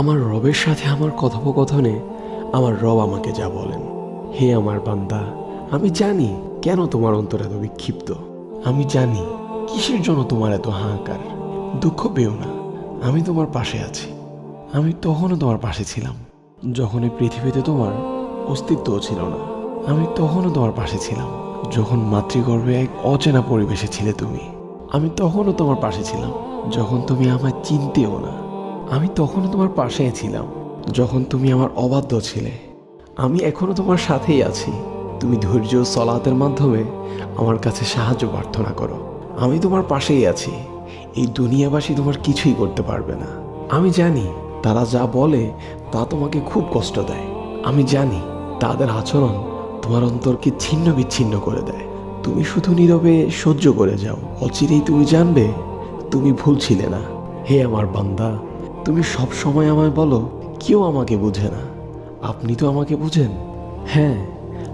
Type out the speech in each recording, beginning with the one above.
আমার রবের সাথে আমার কথোপকথনে আমার রব আমাকে যা বলেন, হে আমার বান্দা, আমি জানি কেন তোমার অন্তর এত বিক্ষিপ্ত। আমি জানি কিসের জন্য তোমার এত হাহাকার। দুঃখ পেও না, আমি তোমার পাশে আছি। আমি তখনও তোমার পাশে ছিলাম যখন এই পৃথিবীতে তোমার অস্তিত্বও ছিল না। আমি তখনও তোমার পাশে ছিলাম যখন মাতৃগর্ভে এক অচেনা পরিবেশে ছিলে তুমি। আমি তখনও তোমার পাশে ছিলাম যখন তুমি আমায় চিনতেও না। আমি তখনও তোমার পাশে ছিলাম যখন তুমি আমার অবাধ্য ছিলে। আমি এখনো তোমার সাথেই আছি। তুমি ধৈর্য ও সলাতের মাধ্যমে আমার কাছে সাহায্য প্রার্থনা করো। আমি তোমার পাশেই আছি। এই দুনিয়াবাসী তোমার কিছুই করতে পারবে না। আমি জানি তারা যা বলে তা তোমাকে খুব কষ্ট দেয়। আমি জানি তাদের আচরণ তোমার অন্তরকে ছিন্ন বিচ্ছিন্ন করে দেয়। তুমি শুধু নীরবে সহ্য করে যাও। অচিরেই তুমি জানবে তুমি ভুল ছিলে না। হে আমার বান্দা, তুমি সব সময় আমায় বলো কেউ আমাকে বুঝে না। আপনি তো আমাকে বুঝেন। হ্যাঁ,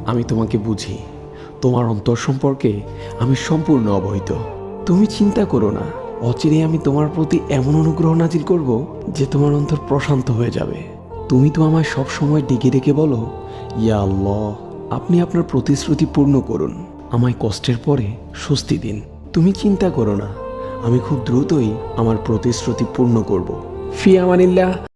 আমি তোমাকে বুঝি। তোমার অন্তর সম্পর্কে আমি সম্পূর্ণ অবহিত। তুমি চিন্তা করো না, অচিরেই আমি তোমার প্রতি এমন অনুগ্রহ নাজিল করব যে তোমার অন্তর প্রশান্ত হয়ে যাবে। তুমি তো আমায় সব সময় ডেকে ডেকে বলো, ইয়া আল্লাহ, আপনি আপনার প্রতিশ্রুতি পূর্ণ করুন, আমায় কষ্টের পরে স্বস্তি দিন। তুমি চিন্তা করো না, আমি খুব দ্রুতই আমার প্রতিশ্রুতি পূর্ণ করব। ফি আমানিল্লাহ।